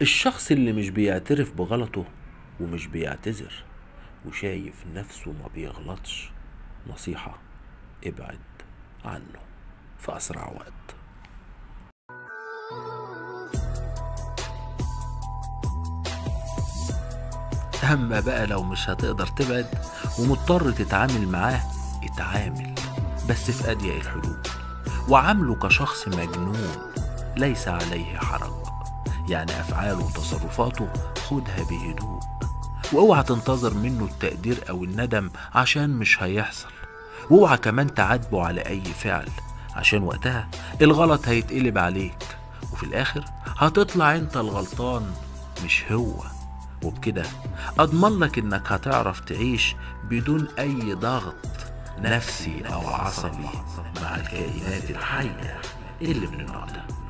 الشخص اللي مش بيعترف بغلطه ومش بيعتذر وشايف نفسه ما بيغلطش، نصيحة: ابعد عنه في أسرع وقت. أما بقى لو مش هتقدر تبعد ومضطر تتعامل معاه، اتعامل بس في أضيق الحدود، وعامله كشخص مجنون ليس عليه حرج. يعني أفعاله وتصرفاته خدها بهدوء، واوعى تنتظر منه التقدير أو الندم عشان مش هيحصل. واوعى كمان تعاتبه على أي فعل، عشان وقتها الغلط هيتقلب عليك، وفي الآخر هتطلع انت الغلطان مش هو. وبكده أضمن لك إنك هتعرف تعيش بدون أي ضغط نفسي أو عصبي مع الكائنات الحية اللي من النوع ده.